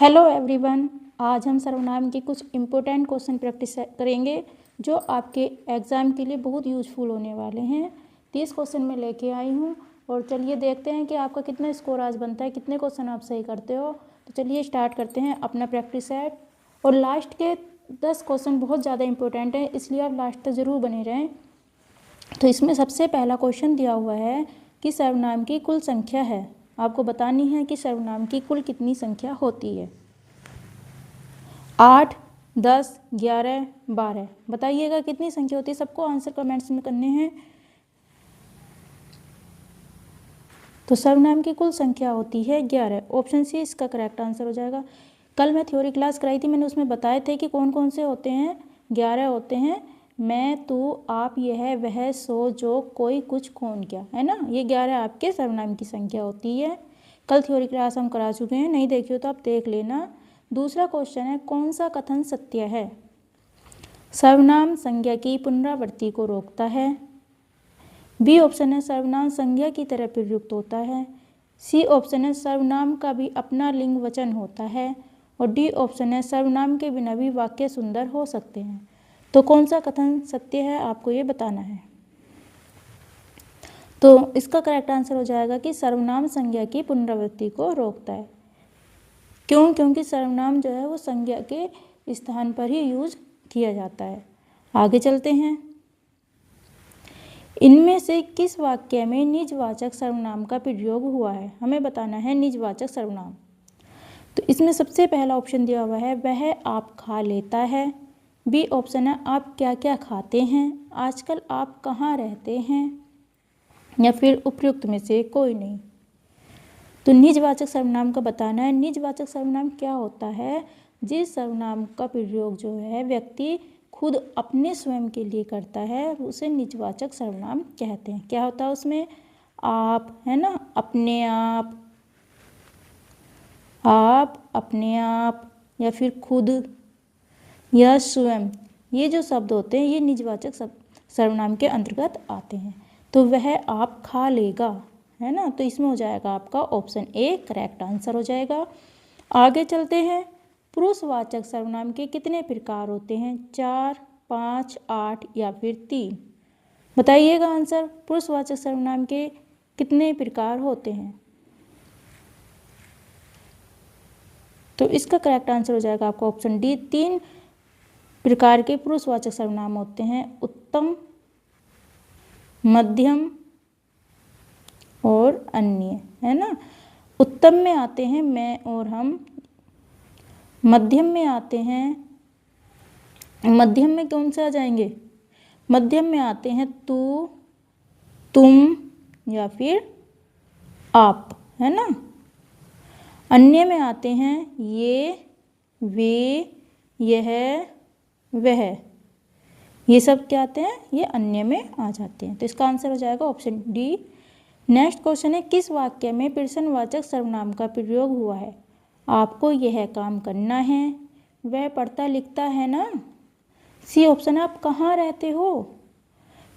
Hello everyone, आज हम सर्वनाम के कुछ इम्पोर्टेंट क्वेश्चन प्रैक्टिस करेंगे जो आपके एग्ज़ाम के लिए बहुत यूज़फुल होने वाले हैं। 30 क्वेश्चन मैं लेके आई हूँ और चलिए देखते हैं कि आपका कितना स्कोर आज बनता है, कितने क्वेश्चन आप सही करते हो। तो चलिए स्टार्ट करते हैं अपना प्रैक्टिस सेट। और लास्ट के 10 क्वेश्चन बहुत ज़्यादा इंपॉर्टेंट हैं, इसलिए आप लास्ट तक ज़रूर बने रहें। तो इसमें सबसे पहला क्वेश्चन दिया हुआ है कि सर्वनाम की कुल संख्या है। आपको बतानी है कि सर्वनाम की कुल कितनी संख्या होती है। 8, 10, 11, 12 बताइएगा कितनी संख्या होती है। सबको आंसर कमेंट्स में करने हैं। तो सर्वनाम की कुल संख्या होती है 11। ऑप्शन सी इसका करेक्ट आंसर हो जाएगा। कल मैं थ्योरी क्लास कराई थी, मैंने उसमें बताए थे कि कौन कौन से होते हैं। 11 होते हैं। मैं, तू, आप, यह, वह, सो, जो, कोई, कुछ, कौन, क्या, है ना। ये 11 आपके सर्वनाम की संख्या होती है। कल थ्योरी क्लास हम करा चुके हैं, नहीं देखी हो तो आप देख लेना। दूसरा क्वेश्चन है, कौन सा कथन सत्य है। सर्वनाम संज्ञा की पुनरावृत्ति को रोकता है। बी ऑप्शन है, सर्वनाम संज्ञा की तरह प्रयुक्त होता है। सी ऑप्शन है, सर्वनाम का भी अपना लिंग वचन होता है। और डी ऑप्शन है, सर्वनाम के बिना भी वाक्य सुंदर हो सकते हैं। तो कौन सा कथन सत्य है, आपको ये बताना है। तो इसका करेक्ट आंसर हो जाएगा कि सर्वनाम संज्ञा की पुनरावृत्ति को रोकता है। क्यों? क्योंकि सर्वनाम जो है वो संज्ञा के स्थान पर ही यूज किया जाता है। आगे चलते हैं। इनमें से किस वाक्य में निजवाचक सर्वनाम का प्रयोग हुआ है, हमें बताना है निजवाचक सर्वनाम। तो इसमें सबसे पहला ऑप्शन दिया हुआ है, वह आप खा लेता है। बी ऑप्शन है, आप क्या क्या खाते हैं। आजकल आप कहाँ रहते हैं। या फिर उपयुक्त में से कोई नहीं। तो निजवाचक सर्वनाम का बताना है। निजवाचक सर्वनाम क्या होता है, जिस सर्वनाम का प्रयोग जो है व्यक्ति खुद अपने स्वयं के लिए करता है उसे निजवाचक सर्वनाम कहते हैं। क्या होता है उसमें, आप, है ना, अपने आप, अपने आप, या फिर खुद, या स्वयं, ये जो शब्द होते हैं ये निजवाचक सर्वनाम के अंतर्गत आते हैं। तो वह आप खा लेगा, है ना, तो इसमें हो जाएगा आपका ऑप्शन ए करेक्ट आंसर हो जाएगा। आगे चलते हैं। पुरुषवाचक सर्वनाम के कितने प्रकार होते हैं, 4, 5, 8 या फिर 3। बताइएगा आंसर। पुरुषवाचक सर्वनाम के कितने प्रकार होते हैं। तो इसका करेक्ट आंसर हो जाएगा आपका ऑप्शन डी। 3 प्रकार के पुरुषवाचक सर्वनाम होते हैं, उत्तम, मध्यम और अन्य, है ना। उत्तम में आते हैं मैं और हम। मध्यम में आते हैं, मध्यम में कौन से आ जाएंगे, मध्यम में आते हैं तू, तुम या फिर आप, है ना। अन्य में आते हैं ये, वे, यह, वह, ये सब क्या आते हैं, ये अन्य में आ जाते हैं। तो इसका आंसर हो जाएगा ऑप्शन डी। नेक्स्ट क्वेश्चन है, किस वाक्य में प्रश्नवाचक सर्वनाम का प्रयोग हुआ है। आपको यह काम करना है, वह पढ़ता लिखता है ना। सी ऑप्शन है, आप कहाँ रहते हो,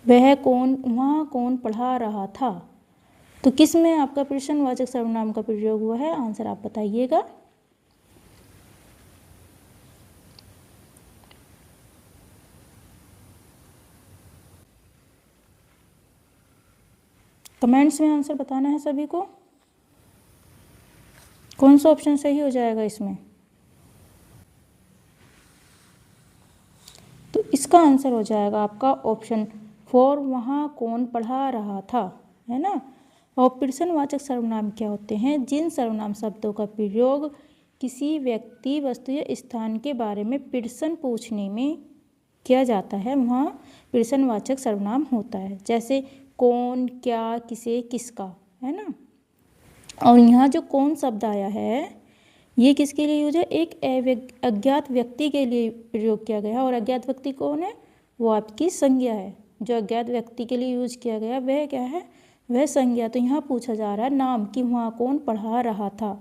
वह कौन, वहाँ कौन पढ़ा रहा था। तो किस में आपका प्रश्नवाचक सर्वनाम का प्रयोग हुआ है, आंसर आप बताइएगा। कमेंट्स में आंसर बताना है सभी को। कौन सा ऑप्शन सही हो जाएगा इसमें। तो इसका आंसर हो जाएगा आपका ऑप्शन 4, वहाँ कौन पढ़ा रहा था, है ना। और प्रश्नवाचक सर्वनाम क्या होते हैं, जिन सर्वनाम शब्दों का प्रयोग किसी व्यक्ति, वस्तु या स्थान के बारे में प्रश्न पूछने में किया जाता है वहाँ प्रश्नवाचक सर्वनाम होता है। जैसे कौन, क्या, किसे, किसका, है ना। और यहाँ जो कौन शब्द आया है ये किसके लिए यूज है, एक अज्ञात व्यक्ति के लिए प्रयोग किया गया है। और अज्ञात व्यक्ति कौन है, वो आपकी संज्ञा है। जो अज्ञात व्यक्ति के लिए यूज किया गया वह क्या है, वह संज्ञा। तो यहाँ पूछा जा रहा है नाम कि वहाँ कौन पढ़ा रहा था,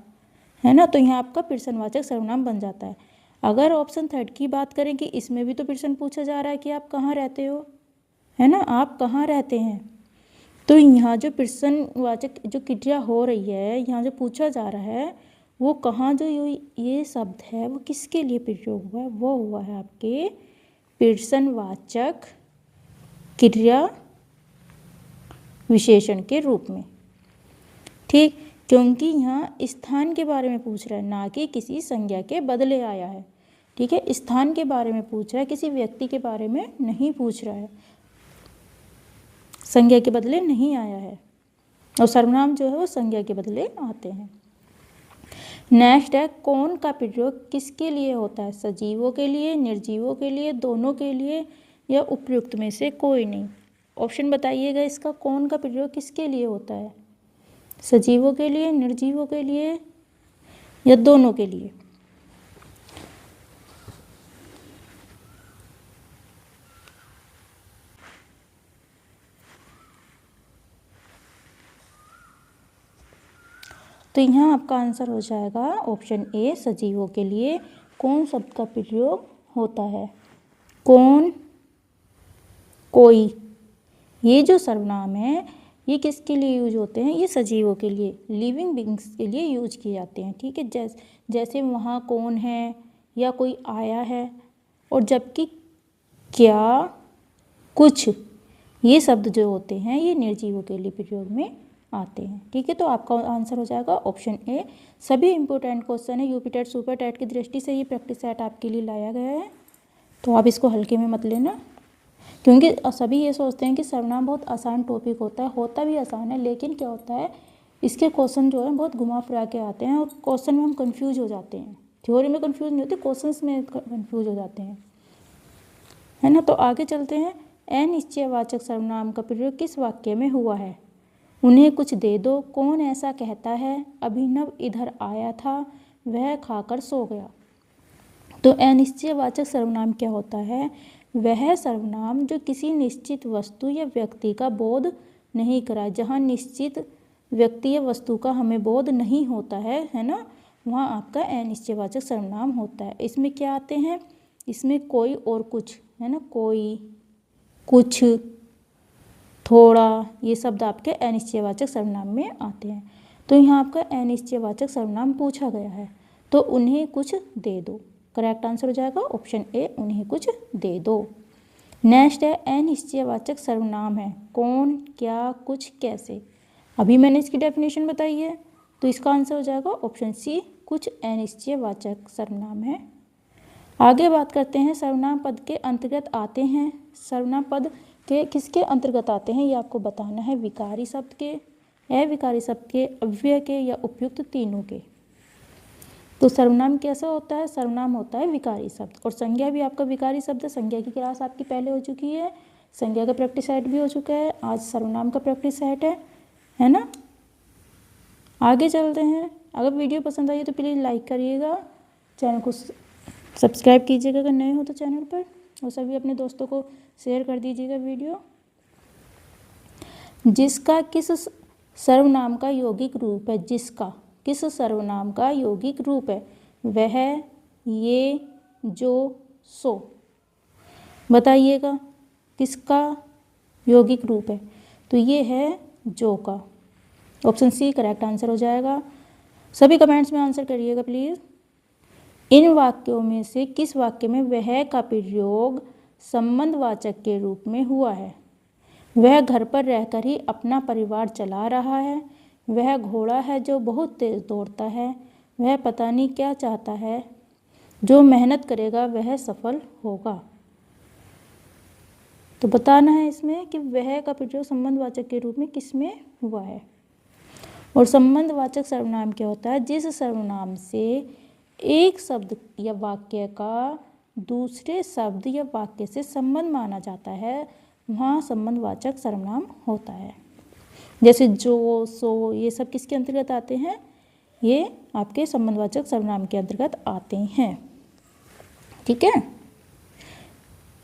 है ना। तो यहाँ आपका प्रश्नवाचक सर्वनाम बन जाता है। अगर ऑप्शन 3 की बात करें कि इसमें भी तो प्रश्न पूछा जा रहा है कि आप कहाँ रहते हो, है ना, आप कहाँ रहते हैं। तो यहाँ जो प्रश्नवाचक जो क्रिया हो रही है, यहाँ जो पूछा जा रहा है वो कहाँ जो ये शब्द है वो किसके लिए प्रयोग हुआ है, वो हुआ है आपके प्रश्नवाचक क्रिया विशेषण के रूप में। ठीक, क्योंकि यहाँ स्थान के बारे में पूछ रहा है, ना कि किसी संज्ञा के बदले आया है। ठीक है, स्थान के बारे में पूछ रहा है, किसी व्यक्ति के बारे में नहीं पूछ रहा है, संज्ञा के बदले नहीं आया है। और सर्वनाम जो है वो संज्ञा के बदले आते हैं। नेक्स्ट है, कौन का प्रयोग किसके लिए होता है, सजीवों के लिए, निर्जीवों के लिए, दोनों के लिए, या उपयुक्त में से कोई नहीं। ऑप्शन बताइएगा इसका, कौन का प्रयोग किसके लिए होता है, सजीवों के लिए, निर्जीवों के लिए, या दोनों के लिए। तो यहाँ आपका आंसर हो जाएगा ऑप्शन ए, सजीवों के लिए कौन शब्द का प्रयोग होता है, कौन, कोई। ये जो सर्वनाम है ये किसके लिए यूज होते हैं, ये सजीवों के लिए, लिविंग बींग्स के लिए यूज किए जाते हैं। ठीक है, जैसे वहाँ कौन है या कोई आया है, और जबकि क्या, कुछ, ये शब्द जो होते हैं ये निर्जीवों के लिए प्रयोग में आते हैं। ठीक है, तो आपका आंसर हो जाएगा ऑप्शन ए। सभी इंपॉर्टेंट क्वेश्चन है यूपी टेट, सुपर टेट की दृष्टि से ये प्रैक्टिस सेट आपके लिए लाया गया है, तो आप इसको हल्के में मत लेना, क्योंकि सभी ये सोचते हैं कि सर्वनाम बहुत आसान टॉपिक होता भी आसान है, लेकिन क्या होता है इसके क्वेश्चन जो है बहुत घुमा फिरा के आते हैं, और क्वेश्चन में हम कन्फ्यूज हो जाते हैं। थ्योरी में कन्फ्यूज नहीं होते, क्वेश्चन में कन्फ्यूज हो जाते हैं, है ना। तो आगे चलते हैं, अनिश्चयवाचक सर्वनाम का प्रयोग किस वाक्य में हुआ है, उन्हें कुछ दे दो, कौन ऐसा कहता है, अभिनव इधर आया था, वह खाकर सो गया। तो अनिश्चयवाचक सर्वनाम क्या होता है, वह सर्वनाम जो किसी निश्चित वस्तु या व्यक्ति का बोध नहीं कराए। जहाँ निश्चित व्यक्ति या वस्तु का हमें बोध नहीं होता है ना, वहाँ आपका अनिश्चयवाचक सर्वनाम होता है। इसमें क्या आते हैं, इसमें कोई और कुछ, है ना, कोई, कुछ, थोड़ा, ये शब्द आपके अनिश्चयवाचक सर्वनाम में आते हैं। तो यहाँ आपका अनिश्चयवाचक सर्वनाम पूछा गया है, तो उन्हें कुछ दे दो, करेक्ट आंसर हो जाएगा ऑप्शन ए, उन्हें कुछ दे दो। नेक्स्ट है, अनिश्चयवाचक सर्वनाम है कौन, क्या, कुछ, कैसे। अभी मैंने इसकी डेफिनेशन बताई है, तो इसका आंसर हो जाएगा ऑप्शन सी, कुछ अनिश्चयवाचक सर्वनाम है। आगे बात करते हैं, सर्वनाम पद के अंतर्गत आते हैं, सर्वनाम पद के किसके अंतर्गत आते हैं ये आपको बताना है, विकारी शब्द के, अविकारी शब्द के, अव्यय के, या उपयुक्त तीनों के। तो सर्वनाम कैसा होता है, सर्वनाम होता है विकारी शब्द, और संज्ञा भी आपका विकारी शब्द है। संज्ञा की क्लास आपकी पहले हो चुकी है, संज्ञा का प्रैक्टिस सेट भी हो चुका है, आज सर्वनाम का प्रैक्टिस सेट है ना। आगे चलते हैं, अगर वीडियो पसंद आई तो प्लीज़ लाइक करिएगा, चैनल को सब्सक्राइब कीजिएगा अगर नए हो तो चैनल पर, और सभी अपने दोस्तों को शेयर कर दीजिएगा वीडियो। जिसका किस सर्वनाम का यौगिक रूप है, जिसका किस सर्वनाम का यौगिक रूप है, वह, ये, जो, सो। बताइएगा किसका यौगिक रूप है, तो ये है जो का, ऑप्शन सी करेक्ट आंसर हो जाएगा। सभी कमेंट्स में आंसर करिएगा प्लीज़। इन वाक्यों में से किस वाक्य में वह का प्रयोग संबंधवाचक के रूप में हुआ है, वह घर पर रहकर ही अपना परिवार चला रहा है, वह घोड़ा है जो बहुत तेज दौड़ता है, वह पता नहीं क्या चाहता है, जो मेहनत करेगा वह सफल होगा। तो बताना है इसमें कि वह का प्रयोग संबंधवाचक के रूप में किस में हुआ है। और संबंधवाचक सर्वनाम क्या होता है, जिस सर्वनाम से एक शब्द या वाक्य का दूसरे शब्द या वाक्य से संबंध माना जाता है, वहाँ संबंधवाचक सर्वनाम होता है। जैसे जो, सो, ये सब किसके अंतर्गत आते हैं, ये आपके संबंधवाचक सर्वनाम के अंतर्गत आते हैं। ठीक है,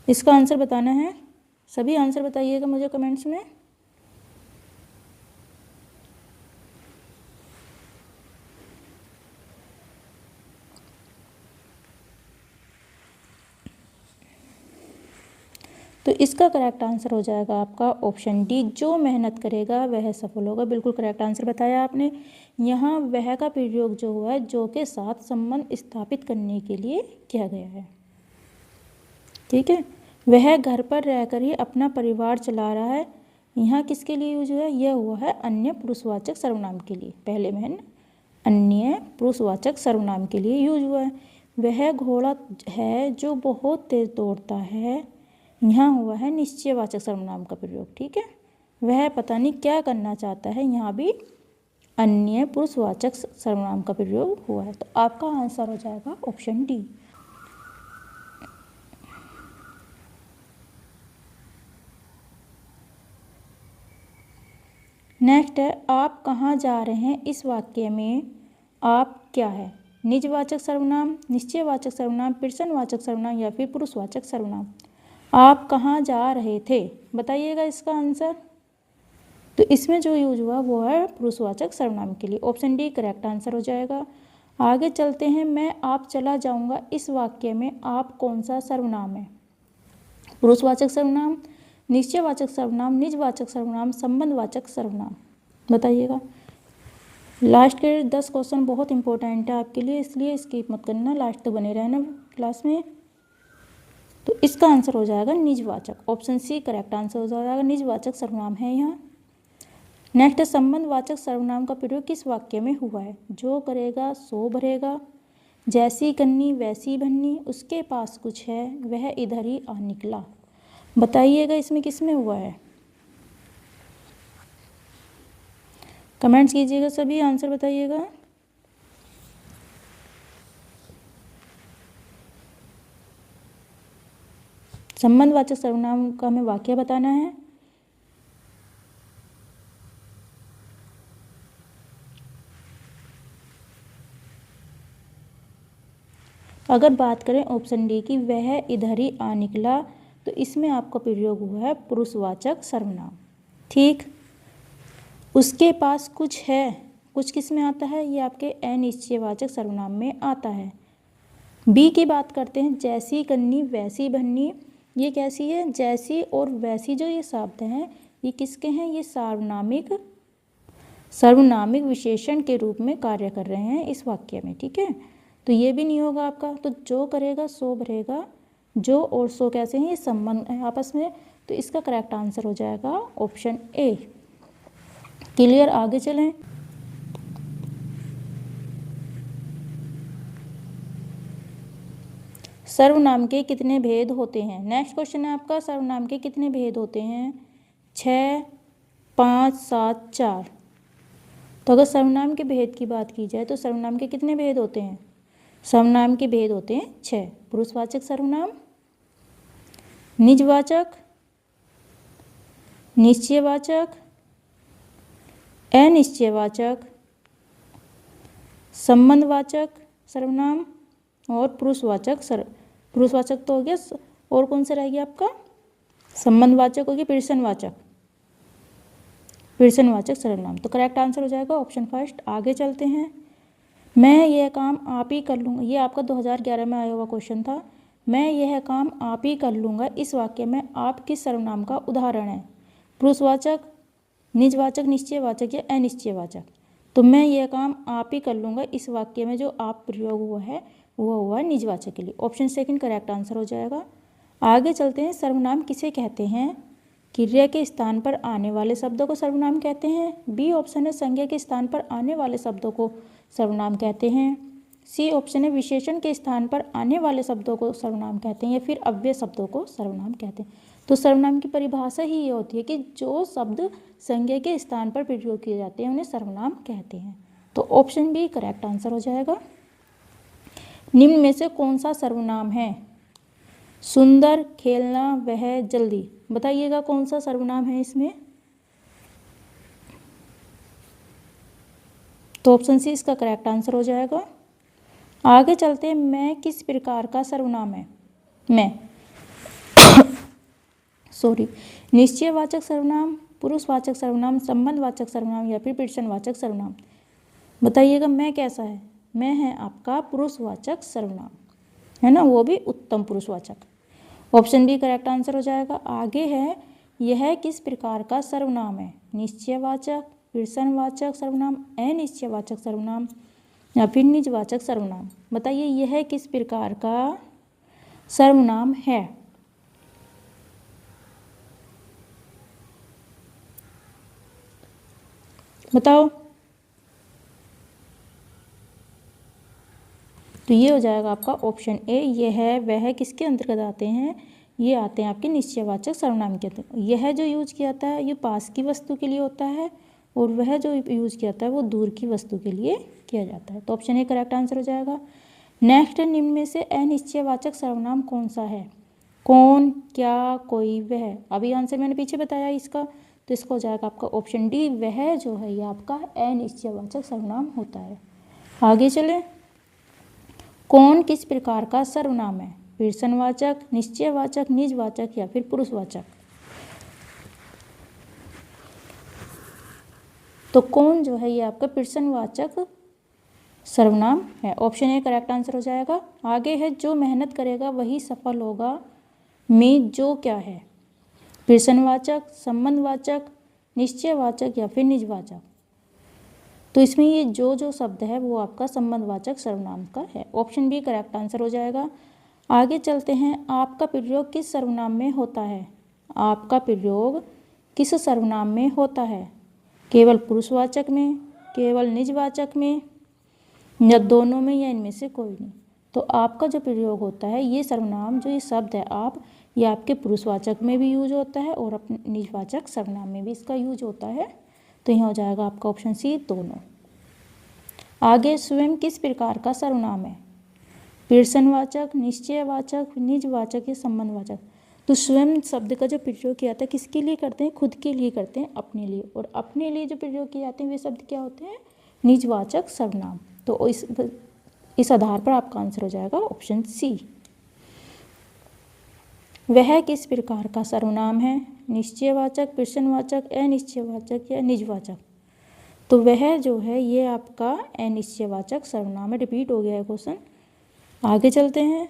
इसका आंसर बताना है, सभी आंसर बताइएगा मुझे कमेंट्स में। तो इसका करेक्ट आंसर हो जाएगा आपका ऑप्शन डी, जो मेहनत करेगा वह सफल होगा। बिल्कुल करेक्ट आंसर बताया आपने। यहाँ वह का प्रयोग जो हुआ है जो के साथ संबंध स्थापित करने के लिए किया गया है। ठीक है, वह घर पर रहकर ही अपना परिवार चला रहा है, यहाँ किसके लिए यूज हुआ है? यह हुआ है अन्य पुरुषवाचक सर्वनाम के लिए। पहले में अन्य पुरुषवाचक सर्वनाम के लिए यूज हुआ है। वह घोड़ा है जो बहुत तेज दौड़ता है, यहाँ हुआ है निश्चयवाचक सर्वनाम का प्रयोग। ठीक है, वह पता नहीं क्या करना चाहता है, यहाँ भी अन्य पुरुषवाचक सर्वनाम का प्रयोग हुआ है। तो आपका आंसर हो जाएगा ऑप्शन डी। नेक्स्ट है, आप कहाँ जा रहे हैं। इस वाक्य में आप क्या है? निजवाचक सर्वनाम, निश्चयवाचक सर्वनाम, प्रश्नवाचक सर्वनाम या फिर पुरुषवाचक सर्वनाम। आप कहाँ जा रहे थे, बताइएगा इसका आंसर। तो इसमें जो यूज हुआ वो है पुरुषवाचक सर्वनाम के लिए। ऑप्शन डी करेक्ट आंसर हो जाएगा। आगे चलते हैं, मैं आप चला जाऊंगा। इस वाक्य में आप कौन सा सर्वनाम है? पुरुषवाचक सर्वनाम, निश्चयवाचक सर्वनाम, निजवाचक सर्वनाम, संबंधवाचक सर्वनाम, बताइएगा। लास्ट के 10 क्वेश्चन बहुत इंपॉर्टेंट है आपके लिए, इसलिए स्किप मत करना, लास्ट तक बने रहना क्लास में। तो इसका आंसर हो जाएगा निजवाचक। ऑप्शन सी करेक्ट आंसर हो जाएगा, निजवाचक सर्वनाम है यहाँ। नेक्स्ट है, संबंधवाचक सर्वनाम का प्रयोग किस वाक्य में हुआ है? जो करेगा सो भरेगा, जैसी कन्नी वैसी भन्नी, उसके पास कुछ है, वह इधर ही आ निकला, बताइएगा इसमें किस में हुआ है? कमेंट्स कीजिएगा सभी, आंसर बताइएगा। संबंधवाचक सर्वनाम का हमें वाक्य बताना है। अगर बात करें ऑप्शन डी की, वह इधर ही आ निकला, तो इसमें आपका प्रयोग हुआ है पुरुषवाचक सर्वनाम। ठीक, उसके पास कुछ है, कुछ किस में आता है? ये आपके अनिश्चयवाचक सर्वनाम में आता है। बी की बात करते हैं, जैसी कन्नी वैसी भन्नी, ये कैसी है? जैसी और वैसी जो ये शब्द हैं ये किसके हैं? ये सर्वनामिक विशेषण के रूप में कार्य कर रहे हैं इस वाक्य में। ठीक है, तो ये भी नहीं होगा आपका। तो जो करेगा सो भरेगा, जो और सो कैसे हैं? ये संबंध है आपस में, तो इसका करेक्ट आंसर हो जाएगा ऑप्शन ए। क्लियर, आगे चलें। सर्वनाम के कितने भेद होते हैं? नेक्स्ट क्वेश्चन है आपका, सर्वनाम के कितने भेद होते हैं? 6, 5, 7, 4। तो अगर सर्वनाम के भेद की बात की जाए तो सर्वनाम के कितने भेद होते हैं? सर्वनाम के भेद होते हैं 6। पुरुषवाचक सर्वनाम, निजवाचक, निश्चयवाचक, अनिश्चयवाचक, संबंधवाचक सर्वनाम और पुरुषवाचक पुरुषवाचक तो हो गया, और कौन सा रह गया आपका? संबंधवाचक हो गया, प्रश्नवाचक सर्वनाम। तो करेक्ट आंसर हो जाएगा ऑप्शन फर्स्ट। आगे चलते हैं, मैं यह काम आप ही कर लूँगा, ये आपका 2011 में आया हुआ क्वेश्चन था। मैं यह काम आप ही कर लूँगा, इस वाक्य में आप किस सर्वनाम का उदाहरण है? पुरुषवाचक, निजवाचक, निश्चयवाचक या अनिश्चयवाचक? तो मैं यह काम आप ही कर लूँगा, इस वाक्य में जो आप प्रयोग हुआ है वो हुआ है निजवाचक के लिए। ऑप्शन सेकंड करेक्ट आंसर हो जाएगा। आगे चलते हैं, सर्वनाम किसे कहते हैं? क्रिया के स्थान पर आने वाले शब्दों को सर्वनाम कहते हैं। बी ऑप्शन है, संज्ञा के स्थान पर आने वाले शब्दों को सर्वनाम कहते हैं। सी ऑप्शन है, विशेषण के स्थान पर आने वाले शब्दों को सर्वनाम कहते हैं, या फिर अव्यय शब्दों को सर्वनाम कहते हैं। तो सर्वनाम की परिभाषा ही ये होती है कि जो शब्द संज्ञा के स्थान पर प्रयोग किए जाते हैं उन्हें सर्वनाम कहते हैं। तो ऑप्शन बी करेक्ट आंसर हो जाएगा। निम्न में से कौन सा सर्वनाम है? सुंदर, खेलना, वह, जल्दी, बताइएगा कौन सा सर्वनाम है इसमें? तो ऑप्शन सी इसका करेक्ट आंसर हो जाएगा। आगे चलते हैं, मैं किस प्रकार का सर्वनाम है? मैं निश्चयवाचक सर्वनाम, पुरुषवाचक सर्वनाम, संबंधवाचक सर्वनाम या फिर प्रश्नवाचक सर्वनाम? बताइएगा मैं कैसा है? मैं है आपका पुरुषवाचक सर्वनाम, है ना, वो भी उत्तम पुरुषवाचक। ऑप्शन बी करेक्ट आंसर हो जाएगा। आगे है, यह किस प्रकार का सर्वनाम है? निश्चयवाचक, पुरुषवाचक सर्वनाम, अनिश्चयवाचक सर्वनाम या फिर निजवाचक सर्वनाम। बताइए यह किस प्रकार का सर्वनाम है। बताओ। तो ये हो जाएगा आपका ऑप्शन ए, यह वह किसके अंतर्गत आते हैं, ये आते हैं आपके निश्चयवाचक सर्वनाम के अंतर्गत। यह जो यूज किया जाता है ये पास की वस्तु के लिए होता है और वह जो यूज किया जाता है वो दूर की वस्तु के लिए किया जाता है। तो ऑप्शन ए करेक्ट आंसर हो जाएगा। नेक्स्ट, निम्न में से अनिश्चयवाचक सर्वनाम कौन सा है। कौन, क्या, कोई, वह। अभी आंसर मैंने पीछे बताया इसका, तो इसका हो जाएगा आपका ऑप्शन डी, वह जो है ये आपका अनिश्चयवाचक सर्वनाम होता है। आगे चले। कौन किस प्रकार का सर्वनाम है। पुरुषवाचक, निश्चयवाचक, निजवाचक या फिर पुरुषवाचक। तो कौन जो है ये आपका पुरुषवाचक सर्वनाम है। ऑप्शन ए करेक्ट आंसर हो जाएगा। आगे है, जो मेहनत करेगा वही सफल होगा में जो क्या है। पुरुषवाचक, संबंधवाचक, निश्चयवाचक या फिर निजवाचक। तो इसमें ये जो शब्द है वो आपका संबंधवाचक सर्वनाम का है। ऑप्शन बी करेक्ट आंसर हो जाएगा। आगे चलते हैं। आपका प्रयोग किस सर्वनाम में होता है। आपका प्रयोग किस सर्वनाम में होता है। केवल पुरुषवाचक में, केवल निजवाचक में या दोनों में या इनमें से कोई नहीं। तो आपका जो प्रयोग होता है ये सर्वनाम जो ये शब्द है आप, ये आपके पुरुषवाचक में भी यूज होता है और अपने निजवाचक सर्वनाम में भी इसका यूज होता है। तो यहाँ हो जाएगा आपका ऑप्शन सी, दोनों। आगे, स्वयं किस प्रकार का सर्वनाम है। पुरुषवाचक, निश्चयवाचक, निजवाचक या संबंधवाचक। तो स्वयं शब्द का जो प्रयोग किया जाता है किसके लिए करते हैं, खुद के लिए करते हैं, अपने लिए। और अपने लिए जो प्रयोग किए जाते हैं वे शब्द क्या होते हैं, निजवाचक सर्वनाम। तो इस आधार पर आपका आंसर हो जाएगा ऑप्शन सी। वह किस प्रकार का सर्वनाम है। निश्चयवाचक, पुरुषवाचक, अनिश्चयवाचक या निजवाचक। तो वह जो है ये आपका अनिश्चयवाचक सर्वनाम है। रिपीट हो गया है क्वेश्चन। आगे चलते हैं।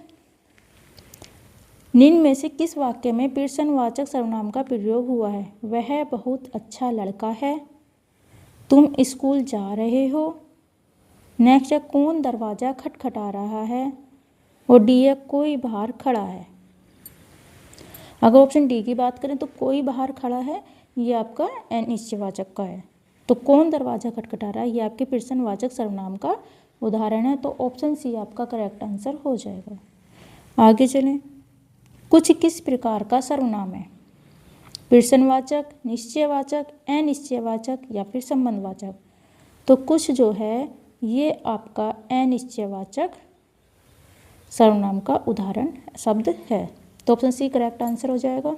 निम्न में से किस वाक्य में पुरुषवाचक सर्वनाम का प्रयोग हुआ है। वह बहुत अच्छा लड़का है। तुम स्कूल जा रहे हो। नेक्स्ट है, कौन दरवाज़ा खटखटा रहा है। और डी है, कोई बाहर खड़ा है। अगर ऑप्शन डी की बात करें तो कोई बाहर खड़ा है ये आपका अनिश्चयवाचक का है। तो कौन दरवाज़ा खटखटा रहा है ये आपके पुरुषवाचक सर्वनाम का उदाहरण है। तो ऑप्शन सी आपका करेक्ट आंसर हो जाएगा। आगे चलें। कुछ किस प्रकार का सर्वनाम है। पुरुषवाचक, निश्चयवाचक, अनिश्चयवाचक या फिर संबंधवाचक। तो कुछ जो है ये आपका अनिश्चयवाचक सर्वनाम का उदाहरण शब्द है। तो ऑप्शन सी करेक्ट आंसर हो जाएगा।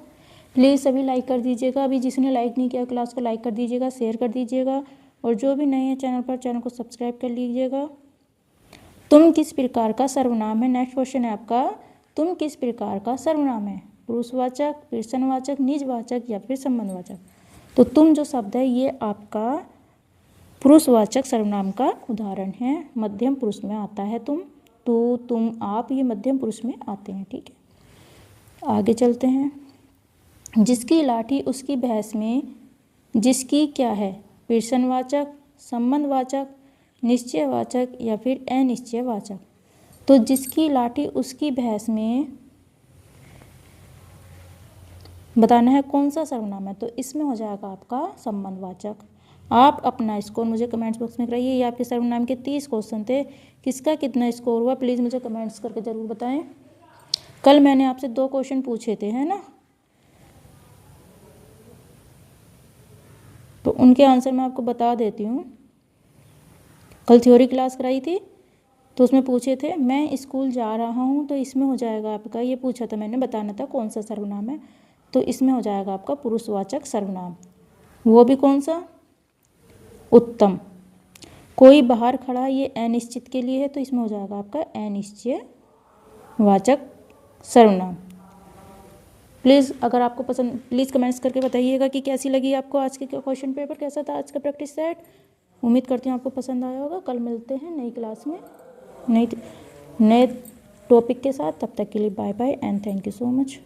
प्लीज़ सभी लाइक कर दीजिएगा। अभी जिसने लाइक नहीं किया क्लास को लाइक कर दीजिएगा, शेयर कर दीजिएगा और जो भी नए हैं चैनल पर चैनल को सब्सक्राइब कर लीजिएगा। तुम किस प्रकार का सर्वनाम है। नेक्स्ट क्वेश्चन है आपका, तुम किस प्रकार का सर्वनाम है। पुरुषवाचक, पुरुषवाचक, निजवाचक या फिर संबंधवाचक। तो तुम जो शब्द है ये आपका पुरुषवाचक सर्वनाम का उदाहरण है। मध्यम पुरुष में आता है तुम, तो, तुम, आप ये मध्यम पुरुष में आते हैं। ठीक है, आगे चलते हैं। जिसकी लाठी उसकी भैंस में जिसकी क्या है। पुरुषवाचक, संबंधवाचक, निश्चयवाचक या फिर अनिश्चयवाचक। तो जिसकी लाठी उसकी भैंस में बताना है कौन सा सर्वनाम है। तो इसमें हो जाएगा आपका संबंधवाचक। आप अपना स्कोर मुझे कमेंट्स बॉक्स में कराइए। ये आपके सर्वनाम के 30 क्वेश्चन थे। किसका कितना स्कोर हुआ प्लीज़ मुझे कमेंट्स करके ज़रूर बताएं। कल मैंने आपसे 2 क्वेश्चन पूछे थे, है ना, तो उनके आंसर मैं आपको बता देती हूँ। कल थ्योरी क्लास कराई थी तो उसमें पूछे थे, मैं स्कूल जा रहा हूँ। तो इसमें हो जाएगा आपका, ये पूछा था मैंने, बताना था कौन सा सर्वनाम है। तो इसमें हो जाएगा आपका पुरुषवाचक सर्वनाम। वो भी कौन सा, उत्तम। कोई बाहर खड़ा ये अनिश्चित के लिए है तो इसमें हो जाएगा आपका अनिश्चयवाचक सर्वनाम। प्लीज़ अगर आपको पसंद प्लीज़ कमेंट्स करके बताइएगा कि कैसी लगी आपको आज के क्वेश्चन पेपर, कैसा था आज का प्रैक्टिस सेट। उम्मीद करती हूँ आपको पसंद आया होगा। कल मिलते हैं नई क्लास में नए टॉपिक के साथ। तब तक के लिए bye bye and thank you so much.